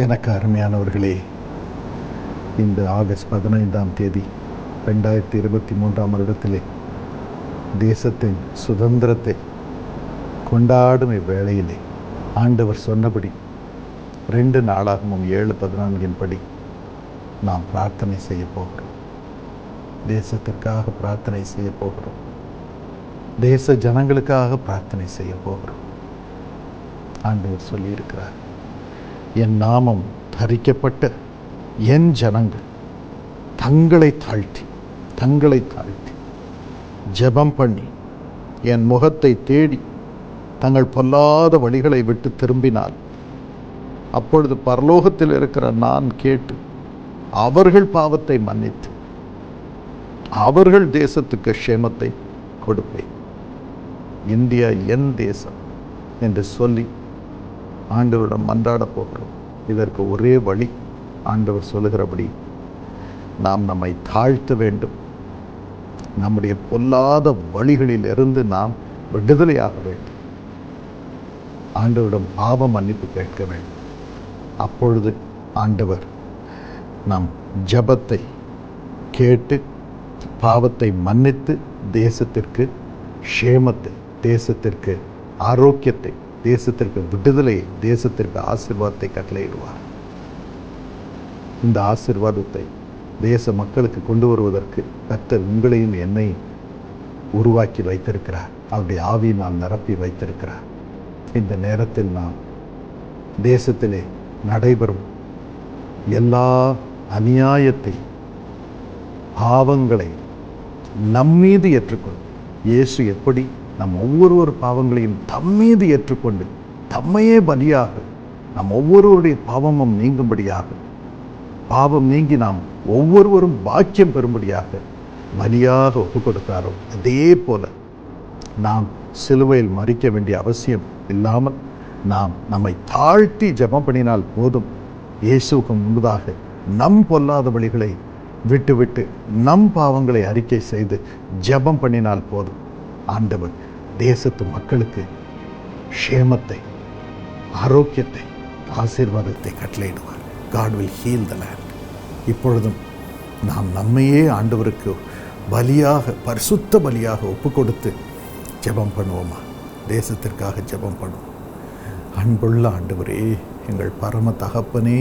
எனக்கு அருமையானவர்களே, இந்த ஆகஸ்ட் 15ஆம் தேதி 2023ஆம் வருடத்திலே தேசத்தின் சுதந்திரத்தை கொண்டாடும் இவ்வேளையிலே ஆண்டவர் சொன்னபடி 2 நாளாகமும் 7:14 படி நாம் பிரார்த்தனை செய்ய போகிறோம். தேசத்திற்காக பிரார்த்தனை செய்ய போகிறோம். தேச ஜனங்களுக்காக பிரார்த்தனை செய்ய போகிறோம். ஆண்டவர் சொல்லியிருக்கிறார், என் நாமம் தரிக்கப்பட்ட என் ஜனங்கள் தங்களை தாழ்த்தி ஜெபம் பண்ணி என் முகத்தை தேடி தங்கள் பொல்லாத வழிகளை விட்டு திரும்பினால், அப்பொழுது பரலோகத்தில் இருக்கிற நான் கேட்டு அவர்கள் பாவத்தை மன்னித்து அவர்கள் தேசத்துக்கு க்ஷேமத்தை கொடுப்பேன். இந்தியா என் தேசம் என்று சொல்லி ஆண்டவரிடம் மன்றாட போகிறோம். இதற்கு ஒரே வழி, ஆண்டவர் சொல்லுகிறபடி நாம் நம்மை தாழ்த்த வேண்டும். நம்முடைய பொல்லாத வழிகளிலிருந்து நாம் விடுதலையாக வேண்டும். ஆண்டவரிடம் பாவ மன்னிப்பு கேட்க வேண்டும். அப்பொழுது ஆண்டவர் நம் ஜெபத்தை கேட்டு பாவத்தை மன்னித்து தேசத்திற்கு க்ஷேமத்தை, தேசத்திற்கு ஆரோக்கியத்தை, தேசத்திற்கு விடுதலை, தேசத்திற்கு ஆசீர்வாதத்தை கட்டளையிடுவார். இந்த ஆசீர்வாதத்தை தேச மக்களுக்கு கொண்டு வருவதற்கு கர்த்தர் உங்களையும் என்னையும் உருவாக்கி வைத்திருக்கிறார். அவருடைய ஆவியினால் நிரப்பி வைத்திருக்கிறார். இந்த நேரத்தில் நாம் தேசத்திலே நடைபெறும் எல்லா அநியாயத்தை, பாவங்களை நம்மீது ஏற்றுக்கொண்டு, இயேசு எப்படி நம் ஒவ்வொருவர் பாவங்களையும் தம்மீது ஏற்றுக்கொண்டு தம்மையே பலியாக நம் ஒவ்வொருவருடைய பாவமும் நீங்கும்படியாக, பாவம் நீங்கி நாம் ஒவ்வொருவரும் பாக்கியம் பெறும்படியாக பலியாக ஒப்புக் கொடுத்தாரோ, அதே போல நாம் சிலுவையில் மரிக்க வேண்டிய அவசியம் இல்லாமல் நாம் நம்மை தாழ்த்தி ஜெபம் பண்ணினால் போதும். இயேசுவுக்கு முன்பதாக நம் பொல்லாத வழிகளை விட்டு நம் பாவங்களை அறிக்கை செய்து ஜெபம் பண்ணினால் போதும். ஆண்டவர் தேசத்து மக்களுக்கு க்ஷேமத்தை, ஆரோக்கியத்தை, ஆசீர்வாதத்தை கட்டளையிடுவார். God will heal the land. இப்பொழுதும் நாம் நம்மையே ஆண்டவருக்கு பலியாக, பரிசுத்த பலியாக ஒப்பு கொடுத்து ஜெபம் பண்ணுவோமா? தேசத்திற்காக ஜெபம் பண்ணுவோம். அன்புள்ள ஆண்டவரே, எங்கள் பரம தகப்பனே,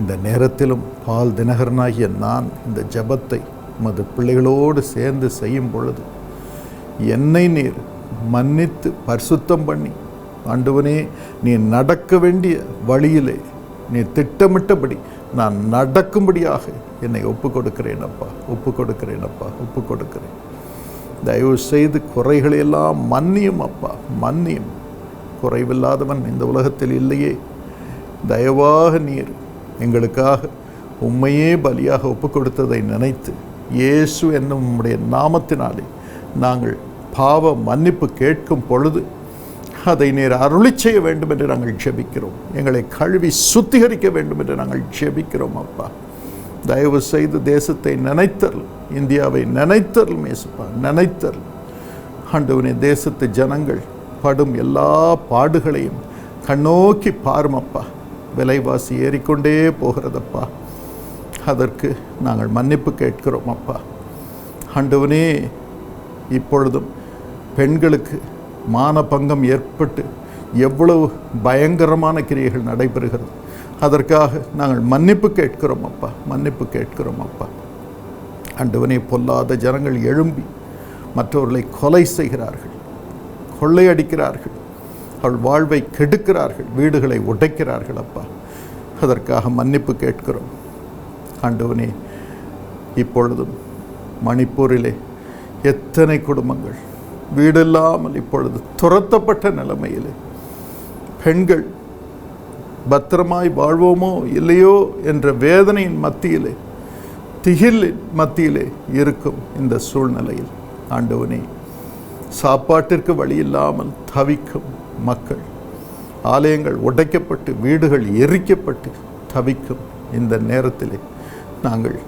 இந்த நேரத்திலும் பால் தினகரனாகிய நான் இந்த ஜெபத்தை உமது பிள்ளைகளோடு சேர்ந்து செய்யும் பொழுது என்னை நீர் மன்னித்து பரிசுத்தம் பண்ணி, ஆண்டவனே, நீ நடக்க வேண்டிய வழியிலே நீ திட்டமிட்டபடி நான் நடக்கும்படியாக என்னை ஒப்பு கொடுக்கிறேன் அப்பா. தயவு செய்து குறைகளையெல்லாம் மன்னியும் அப்பா, மன்னியும். குறைவில்லாதவன் இந்த உலகத்தில் இல்லையே. தயவாக நீர் எங்களுக்காக உம்மையே பலியாக ஒப்பு கொடுத்ததை நினைத்து, இயேசு என்னும் உம்முடைய நாமத்தினாலே நாங்கள் பாவ மன்னிப்பு கேட்கும் பொழுது அதை நீர் அருளி செய்ய வேண்டும் என்று நாங்கள் ஜெபிக்கிறோம். எங்களை கழுவி சுத்திகரிக்க வேண்டும் என்று நாங்கள் ஜெபிக்கிறோம் அப்பா. தயவு செய்து தேசத்தை நினைத்தருள், இந்தியாவை நினைத்தருள் மேசுப்பா, நினைத்தருள். ஆண்டவனே, தேசத்து ஜனங்கள் படும் எல்லா பாடுகளையும் கண்ணோக்கி பாருமப்பா. விலைவாசி ஏறிக்கொண்டே போகிறதப்பா. அதற்கு நாங்கள் மன்னிப்பு கேட்கிறோம் அப்பா. ஆண்டவனே, இப்பொழுதும் பெண்களுக்கு மானபங்கம் ஏற்பட்டு எவ்வளவு பயங்கரமான கிரியைகள் நடைபெறுகிறது. அதற்காக நாங்கள் மன்னிப்பு கேட்கிறோம் அப்பா. ஆண்டவனே, பொல்லாத ஜனங்கள் எழும்பி மற்றவர்களை கொலை செய்கிறார்கள், கொள்ளையடிக்கிறார்கள், அவள் வாழ்வை கெடுக்கிறார்கள், வீடுகளை உடைக்கிறார்கள் அப்பா. அதற்காக மன்னிப்பு கேட்கிறோம் ஆண்டவனே. இப்பொழுதும் மணிப்பூரிலே எத்தனை குடும்பங்கள் வீடில்லாமல் இப்பொழுது துரத்தப்பட்ட நிலைமையிலே பெண்கள் பத்திரமாய் வாழ்வோமோ இல்லையோ என்ற வேதனையின் மத்தியிலே, திகிலின் மத்தியிலே இருக்கும் இந்த சூழ்நிலையில் ஆண்டவனே, சாப்பாட்டிற்கு வழி இல்லாமல் தவிக்கும் மக்கள், ஆலயங்கள் உடைக்கப்பட்டு வீடுகள் எரிக்கப்பட்டு தவிக்கும் இந்த நேரத்திலே நாங்கள்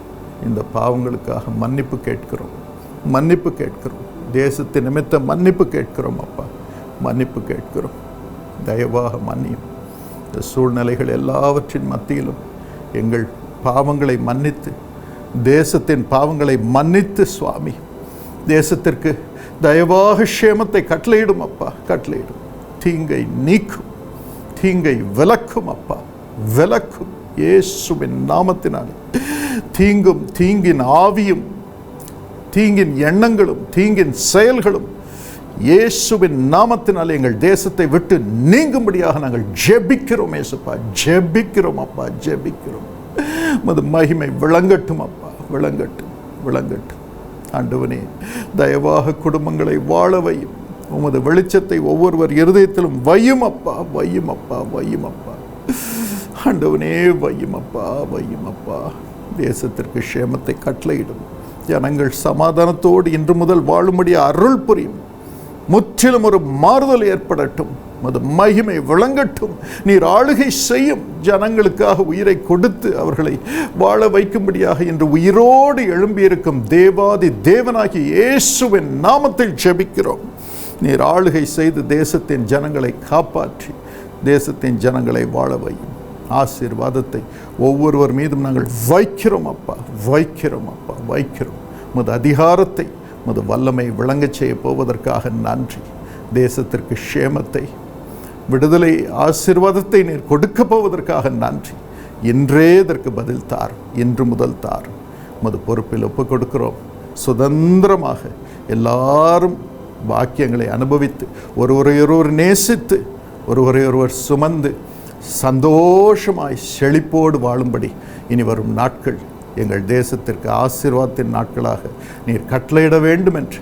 இந்த பாவங்களுக்காக மன்னிப்பு கேட்கிறோம். தேசத்தின் நிமித்தம் மன்னிப்பு கேட்கிறோம் அப்பா, மன்னிப்பு கேட்கிறோம். தயவாக மன்னியும். இந்த சூழ்நிலைகள் எல்லாவற்றின் மத்தியிலும் எங்கள் பாவங்களை மன்னித்து, தேசத்தின் பாவங்களை மன்னித்து சுவாமி, தேசத்திற்கு தயவாக க்ஷேமத்தை கட்டளையிடும் அப்பா, கட்டளையிடும். தீங்கை நீக்கும், தீங்கை விலக்கும் அப்பா, விலக்கும் இயேசுவின் நாமத்தினால். தீங்கும், தீங்கின் ஆவியும், தீங்கின் எண்ணங்களும், தீங்கின் செயல்களும் இயேசுவின் நாமத்தினால் எங்கள் தேசத்தை விட்டு நீங்கும்படியாக நாங்கள் ஜெபிக்கிறோம். இயேசுப்பா, ஜெபிக்கிறோம் அப்பா, ஜெபிக்கிறோம். உமது மகிமை விளங்கட்டும் அப்பா, விளங்கட்டும், விளங்கட்டும். ஆண்டவனே, தயவாக குடும்பங்களை வாழ வையும். உமது வெளிச்சத்தை ஒவ்வொருவர் இருதயத்திலும் வையும் அப்பா, வையும் அப்பா, வையும் அப்பா. ஆண்டவனே, வையும் அப்பா, வையும் அப்பா. தேசத்திற்கு க்ஷேமத்தை கட்டளையிடும். ஜனங்கள் சமாதானத்தோடு இன்று முதல் வாழும்படி அருள் புரியும். முற்றிலும் ஒரு மாறுதல் ஏற்படட்டும். மது மகிமை விளங்கட்டும். நீர் ஆளுகை செய்யும். ஜனங்களுக்காக உயிரை கொடுத்து அவர்களை வாழ வைக்கும்படியாக இன்று உயிரோடு எழும்பியிருக்கும் தேவாதி தேவனாகி இயேசுவின் நாமத்தில் ஜெபிக்கிறோம். நீர் ஆளுகை செய்து தேசத்தின் ஜனங்களை காப்பாற்றி தேசத்தின் ஜனங்களை வாழ வையும். ஆசீர்வாதத்தை ஒவ்வொருவர் மீதும் நாங்கள் வைக்கிறோம் அப்பா, வைக்கிறோம் அப்பா, வைக்கிறோம். மது அதிகாரத்தை, மது வல்லமை விளங்கச் செய்ய போவதற்காக நன்றி. தேசத்திற்கு க்ஷேமத்தை, விடுதலை, ஆசீர்வாதத்தை நீர் கொடுக்க போவதற்காக நன்றி. இன்றே இதற்கு பதில் தார், இன்று முதல் தார். மது பொறுப்பில் ஒப்புக் கொடுக்கிறோம். சுதந்திரமாக எல்லாரும் பாக்கியங்களை அனுபவித்து, ஒருவரையொருவர் நேசித்து, ஒருவரையொருவர் சுமந்து சந்தோஷமாய் செழிப்போடு வாழும்படி இனி வரும் நாட்கள் எங்கள் தேசத்திற்கு ஆசீர்வாதத்தின் நாட்களாக நீர் கட்டளையிட வேண்டும் என்று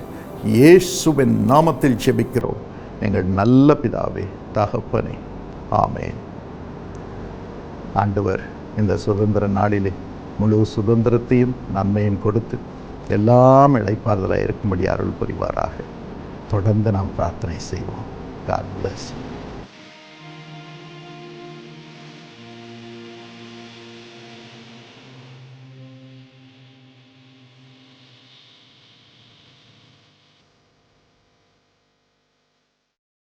இயேசுவின் நாமத்தில் ஜெபிக்கிறோம் எங்கள் நல்ல பிதாவே, தகப்பனே. ஆமென். ஆண்டவர் இந்த சுதந்திர நாளிலே முழு சுதந்திரத்தையும் நன்மையும் கொடுத்து எல்லாம் இளைப்பாறுதலாக இருக்கும்படி அருள் புரிவாராக. தொடர்ந்து நாம் பிரார்த்தனை செய்வோம். God bless you.